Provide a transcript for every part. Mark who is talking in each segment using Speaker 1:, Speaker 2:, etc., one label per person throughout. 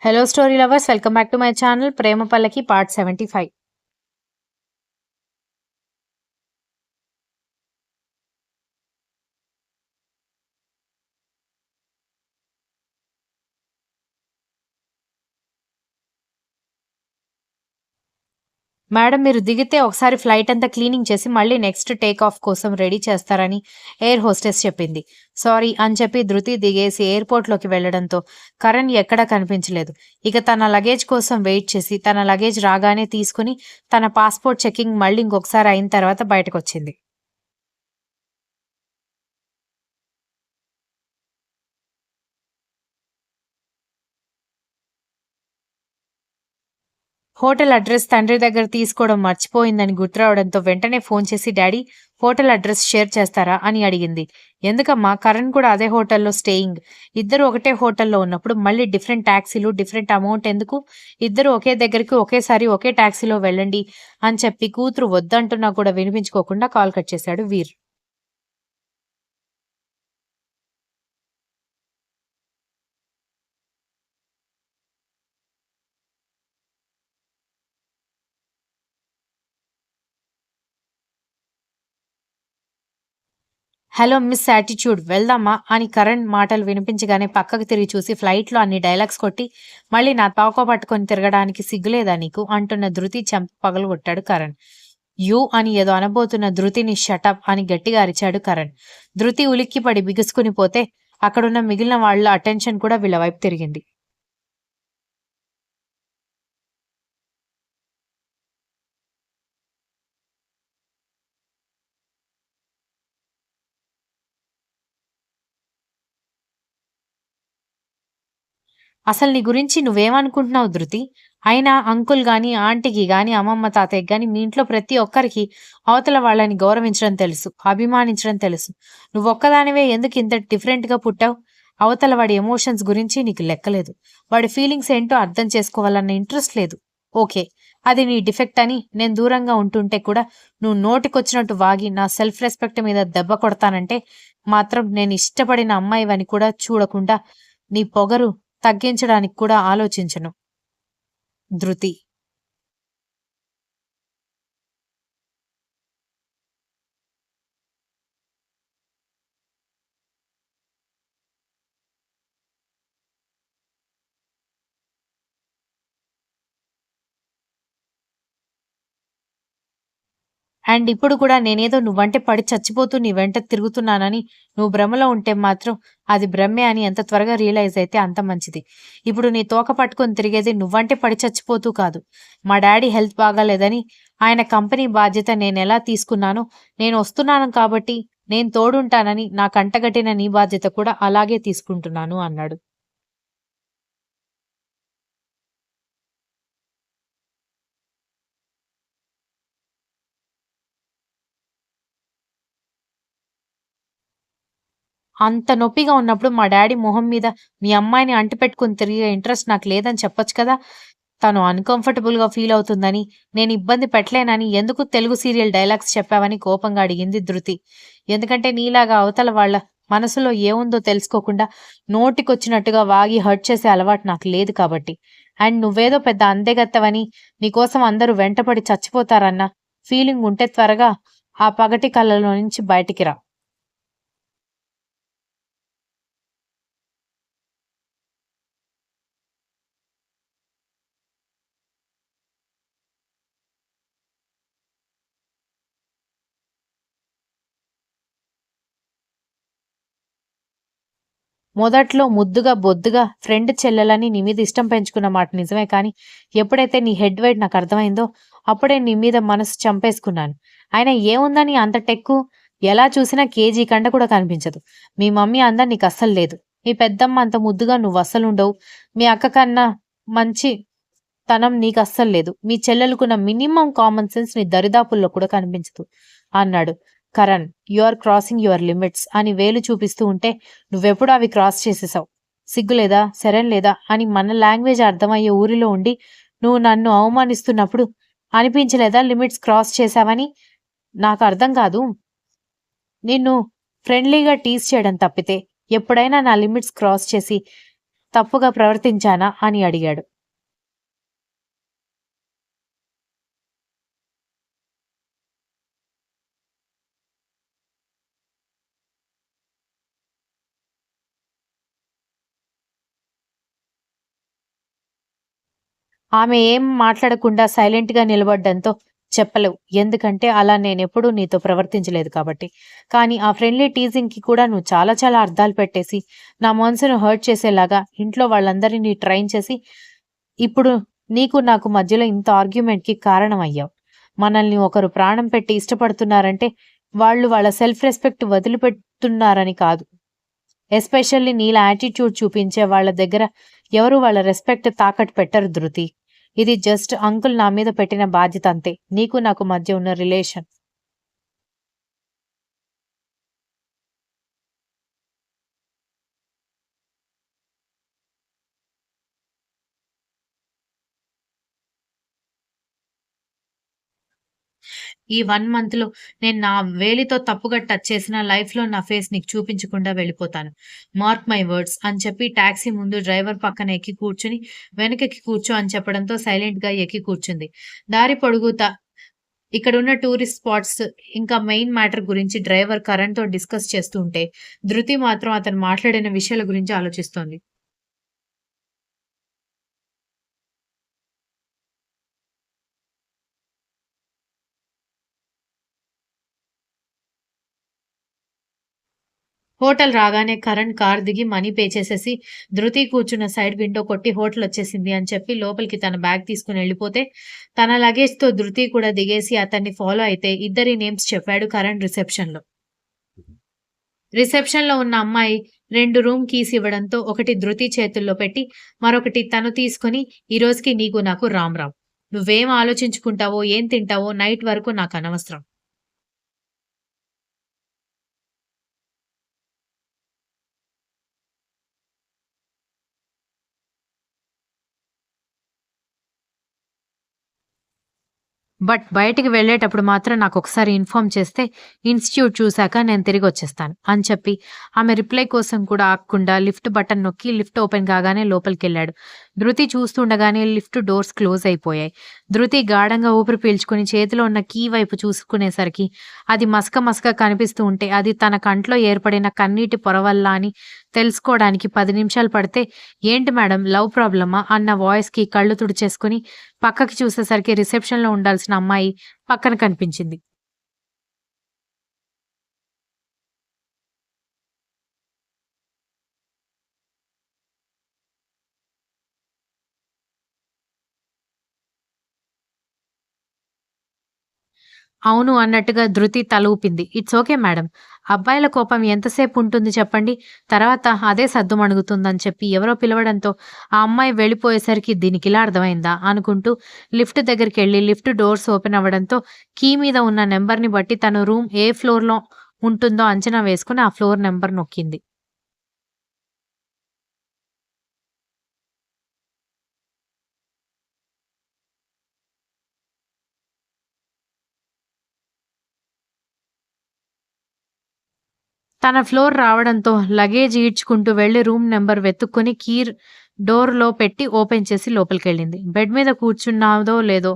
Speaker 1: Hello story lovers, welcome back to my channel Prema Pallaki part 75. Madam మీరు దిగితే ఒకసారి flight అంతా cleaning చేసి మళ్ళీ నెక్స్ట్ టేక్ ఆఫ్ కోసం రెడీ చేస్తారని ఎయిర్ హోస్టెస్ చెప్పింది. సారీ అని చెప్పి ధృతి దిగేసి ఎయిర్పోర్ట్లోకి వెళ్లడంతో కరణ్ ఎక్కడా కనిపించలేదు. ఇక తన లగేజ్ కోసం వెయిట్ చేసి తన లగేజ్ రాగానే తీసుకుని తన పాస్పోర్ట్ చెకింగ్ మళ్ళీ ఇంకొకసారి అయిన తర్వాత బయటకొచ్చింది. హోటల్ అడ్రస్ తండ్రి దగ్గర తీసుకోవడం మర్చిపోయిందని గుర్తురావడంతో వెంటనే ఫోన్ చేసి డాడీ హోటల్ అడ్రస్ షేర్ చేస్తారా అని అడిగింది. ఎందుకమ్మా, కరణ్ కూడా అదే హోటల్లో స్టేయింగ్. ఇద్దరు ఒకటే హోటల్లో ఉన్నప్పుడు మళ్ళీ డిఫరెంట్ ట్యాక్సీలు డిఫరెంట్ అమౌంట్ ఎందుకు? ఇద్దరు ఒకే దగ్గరికి ఒకేసారి ఒకే ట్యాక్సీలో వెళ్ళండి అని చెప్పి కూతురు వద్దంటున్నా కూడా వినిపించుకోకుండా కాల్ కట్ చేశాడు వీర్. హలో మిస్ యాటిట్యూడ్ వెళ్దామా అని కరణ్ మాటలు వినిపించగానే పక్కకు తిరిగి చూసి ఫ్లైట్లో అన్ని డైలాగ్స్ కొట్టి మళ్ళీ నా తోక పట్టుకొని తిరగడానికి సిగ్గులేదా నీకు అంటున్న ధృతి చెంప పగలగొట్టాడు కరణ్. యూ అని ఏదో అనబోతున్న ధృతిని షటప్ అని గట్టిగా అరిచాడు కరణ్. ధృతి ఉలిక్కిపడి బిగుసుకుని పోతే అక్కడున్న మిగిలిన వాళ్ళ అటెన్షన్ కూడా వీళ్ళ వైపు తిరిగింది. అసలు నీ గురించి నువ్వేమనుకుంటున్నావు ధృతి? అయినా అంకుల్ గాని, ఆంటీకి గాని, అమ్మమ్మ, తాతయ్యకి గాని మీ ఇంట్లో ప్రతి ఒక్కరికి అవతల వాళ్ళని గౌరవించడం తెలుసు, అభిమానించడం తెలుసు. నువ్వొక్కదానివే ఎందుకు ఇంత డిఫరెంట్‌గా పుట్టావు? అవతల వాడి ఎమోషన్స్ గురించి నీకు లెక్కలేదు. వాడి ఫీలింగ్స్ ఏంటో అర్థం చేసుకోవాలన్న ఇంట్రెస్ట్ లేదు. ఓకే. అది నీ డిఫెక్ట్ అని నేను దూరంగా ఉంటుంటే కూడా నువ్వు నోటికొచ్చినట్టు వాగి నా సెల్ఫ్ రెస్పెక్ట్ మీద దెబ్బ కొడతానంటే మాత్రం నేను ఇష్టపడిన అమ్మాయివని కూడా చూడకుండా నీ పొగరు తగ్గించడానికి కూడా ఆలోచించను. ధృతి. అండ్ ఇప్పుడు కూడా నేనేదో నువ్వంటే పడి చచ్చిపోతూ నీ వెంట తిరుగుతున్నానని నువ్వు భ్రమలో ఉంటే మాత్రం అది భ్రమే అని ఎంత త్వరగా రియలైజ్ అయితే అంత మంచిది. ఇప్పుడు నీ తోక పట్టుకొని తిరిగేది నువ్వంటే పడి చచ్చిపోతూ కాదు. మా డాడీ హెల్త్ బాగాలేదని ఆయన కంపెనీ బాధ్యత నేనెలా తీసుకున్నానో, నేను వస్తున్నాను కాబట్టి నేను తోడుంటానని నా కంటగట్టిన నీ బాధ్యత కూడా అలాగే తీసుకుంటున్నాను అన్నాడు. అంత నొప్పిగా ఉన్నప్పుడు మా డాడీ మొహం మీద మీ అమ్మాయిని అంటిపెట్టుకొని తిరిగే ఇంట్రెస్ట్ నాకు లేదని చెప్పొచ్చు కదా! తను అన్‌కంఫర్టబుల్‌గా ఫీల్ అవుతుందని, నేను ఇబ్బంది పెట్టలేనని ఎందుకు తెలుగు సీరియల్ డైలాగ్స్ చెప్పావని కోపంగా అడిగింది ధృతి. ఎందుకంటే నీలాగా అవతల వాళ్ళ మనసులో ఏముందో తెలుసుకోకుండా నోటికొచ్చినట్టుగా వాగి హర్ట్ చేసే అలవాటు నాకు లేదు కాబట్టి. అండ్ నువ్వేదో పెద్ద అందెగత్తెవని, నీకోసం అందరూ వెంటపడి చచ్చిపోతారన్న ఫీలింగ్ ఉంటే త్వరగా ఆ పగటి కలలో నుంచి బయటికి రా. మొదట్లో ముద్దుగా, బొద్దుగా ఫ్రెండ్ చెల్లెలని నీ మీద ఇష్టం పెంచుకున్న మాట నిజమే కానీ, ఎప్పుడైతే నీ హెడ్ వెయిట్ నాకర్థమైందో, అప్పుడే నీ మీద మనసు చంపేసుకున్నాను. అయినా ఏముందని అంత టెక్కు? ఎలా చూసినా కేజీ కండ కూడా కనిపించదు. మీ మమ్మీ అందం నీకస్సలు లేదు. మీ పెద్దమ్మ అంత ముద్దుగా నువ్వస్సలుండవు. మీ అక్క కన్నా మంచి తనం నీకస్సలు లేదు. మీ చెల్లెలుకున్న మినిమమ్ కామన్ సెన్స్ నీ దరిదాపుల్లో కూడా కనిపించదు అన్నాడు. Karan, you are crossing your limits అని వేలు చూపిస్తూ ఉంటే నువ్వెప్పుడు అవి క్రాస్ చేసేసావు. సిగ్గులేదా, శరం లేదా అని మన లాంగ్వేజ్ అర్థమయ్యే ఊరిలో ఉండి నువ్వు నన్ను అవమానిస్తున్నప్పుడు అనిపించలేదా లిమిట్స్ క్రాస్ చేశావని? నాకు అర్థం కాదు. నిన్ను ఫ్రెండ్లీగా టీజ్ చేయడం తప్పితే ఎప్పుడైనా నా లిమిట్స్ క్రాస్ చేసి తప్పుగా ప్రవర్తించానా అని అడిగాడు. ఆమె ఏం మాట్లాడకుండా సైలెంట్‌గా నిలబడ్డంతో చెప్పలేవు. ఎందుకంటే అలా నేనెప్పుడూ నీతో ప్రవర్తించలేదు కాబట్టి. కానీ ఆ ఫ్రెండ్లీ టీజింగ్‌కి కూడా నువ్వు చాలా చాలా అర్థాలు పెట్టేసి, నా మనసును హర్ట్ చేసేలాగా ఇంట్లో వాళ్ళందరిని ట్రైన్ చేసి, ఇప్పుడు నీకు నాకు మధ్యలో ఇంత ఆర్గ్యుమెంట్‌కి కారణమయ్యావు. మనల్ని ఒకరు ప్రాణం పెట్టి ఇష్టపడుతున్నారంటే, వాళ్ళు వాళ్ళ సెల్ఫ్ రెస్పెక్ట్ వదిలిపెడుతున్నారని కాదు. ఎస్పెషల్లీ నీలా యాటిట్యూడ్ చూపించే వాళ్ళ దగ్గర ఎవరు వాళ్ళ రెస్పెక్ట్ తాకట్టు పెట్టరు ధృతి. ఇది జస్ట్ అంకుల్ నా మీద పెట్టిన బాధ్యత అంతే. నీకు నాకు మధ్య ఉన్న రిలేషన్. ఈ 1 మంత్‌లో నేను నా వేలితో తప్పుగా టచ్ చేసిన లైఫ్‌లో నా ఫేస్ నీకు చూపించకుండా వెళ్ళిపోతాను. మార్క్ మై వర్డ్స్ అని చెప్పి టాక్సీ ముందు డ్రైవర్ పక్కన ఎక్కి కూర్చొని, వెనకెక్కి కూర్చో అని చెప్పడంతో సైలెంట్‌గా ఎక్కి కూర్చుంది. దారి పొడుగుతా ఇక్కడున్న టూరిస్ట్ స్పాట్స్, ఇంకా మెయిన్ మ్యాటర్ గురించి డ్రైవర్ కరణ్‌తో డిస్కస్ చేస్తూ ఉంటే, ధృతి మాత్రం అతను మాట్లాడిన విషయాల గురించి ఆలోచిస్తోంది. హోటల్ రాగానే కరణ్ కార్ దిగి మనీ పే చేసేసి, ధృతి కూర్చున్న సైడ్ విండో కొట్టి హోటలొచ్చేసింది అని చెప్పి లోపలికి తన బ్యాగ్ తీసుకొని ఎళ్ళిపోతే, తన లగేజ్‌తో ధృతి కూడా దిగేసి అతన్ని ఫాలో అయితే ఇద్దరి నేమ్స్ చెప్పాడు కరణ్ రిసెప్షన్‌లో. రిసెప్షన్‌లో ఉన్న అమ్మాయి 2 రూమ్ కీస్ ఇవ్వడంతో ఒకటి ధృతి చేతుల్లో పెట్టి, మరొకటి తను తీసుకొని "ఈ రోజుకి నీకు నాకు రామ్ రామ్. నువ్వేం ఆలోచించుకుంటావో, ఏం తింటావో నైట్ వరకు నాకనవసరం." బట్ బయటికి వెళ్ళేటప్పుడు మాత్రం నాకొకసారి ఇన్ఫార్మ్ చేస్తే ఇన్‌స్టిట్యూట్ చూసాక నేను తిరిగొచ్చేస్తాను అని చెప్పి ఆమె రిప్లై కోసం కూడా ఆగకుండా లిఫ్ట్ బటన్ నొక్కి లిఫ్ట్ ఓపెన్ కాగానే లోపలికెళ్ళాడు. ధృతి చూస్తుండగానే లిఫ్ట్ డోర్స్ క్లోజ్ అయిపోయాయి. ధృతి గాఢంగా ఊపిరి పీల్చుకుని చేతిలో ఉన్న కీ వైపు చూసుకునేసరికి అది మసక మసక కనిపిస్తూ ఉంటే అది తన కంట్లో ఏర్పడిన కన్నీటి పొర వల్ల అని తెలుసుకోవడానికి 10 నిమిషాలు పడితే "ఏంటి మేడం లవ్ ప్రాబ్లమా?" అన్న వాయిస్‌కి కళ్ళు తుడిచేసుకుని పక్కకి చూసేసరికి రిసెప్షన్‌లో ఉండాల్సిన అమ్మాయి పక్కన కనిపించింది. అవును అన్నట్టుగా ధృతి తల ఊపింది. "It's okay madam. అబ్బాయిల కోపం ఎంతసేపు ఉంటుంది చెప్పండి. తర్వాత అదే సద్దుమణుగుతుందని" చెప్పి ఎవరో పిలవడంతో ఆ అమ్మాయి వెళ్ళిపోయేసరికి దీనికిలా అర్థమైందా అనుకుంటూ లిఫ్ట్ దగ్గరికెళ్ళి లిఫ్ట్ డోర్స్ ఓపెన్ అవ్వడంతో కీ మీద ఉన్న నంబర్‌ని బట్టి తను రూమ్ ఏ ఫ్లోర్‌లో ఉంటుందో అంచనా వేసుకొని ఆ ఫ్లోర్ నంబర్ నొక్కింది. తన ఫ్లోర్ రావడంతో లగేజ్ ఈడ్చుకుంటూ వెళ్లి రూమ్ నంబర్ వెతుక్కొని డోర్‌లో పెట్టి ఓపెన్ చేసి లోపలికెళ్ళింది. బెడ్ మీద కూర్చున్నాదో లేదో,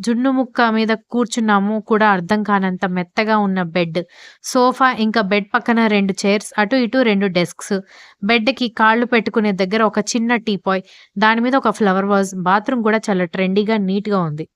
Speaker 1: జున్ను ముక్క మీద కూర్చున్నామో కూడా అర్థం కానంత మెత్తగా ఉన్న బెడ్, సోఫా ఇంకా బెడ్ పక్కన 2 చైర్స్, అటు ఇటు 2 డెస్క్స్, బెడ్‌కి కాళ్ళు పెట్టుకునే దగ్గర ఒక చిన్న టీపాయ్, దాని మీద ఒక ఫ్లవర్ వాజ్, బాత్రూమ్ కూడా చాలా ట్రెండీగా, నీట్‌గా ఉంది.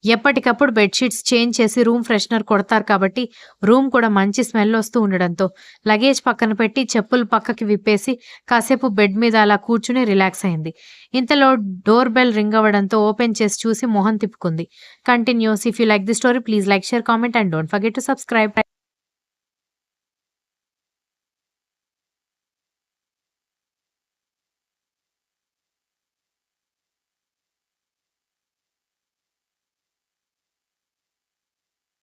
Speaker 1: ఎప్పటికప్పుడు బెడ్‌షీట్స్ చేంజ్ చేసి రూమ్ ఫ్రెషనర్ కొడతారు కాబట్టి, రూమ్ కూడా మంచి స్మెల్లొస్తూ ఉండడంతో, లగేజ్ పక్కన పెట్టి చెప్పులు పక్కకి విప్పేసి, కాసేపు బెడ్ మీద అలా కూర్చుని రిలాక్స్ అయింది. ఇంతలో డోర్ బెల్ రింగ్ అవ్వడంతో ఓపెన్ చేసి చూసి మొహం తిప్పుకుంది. Continues. If you like the story please like, share, comment and don't forget to subscribe.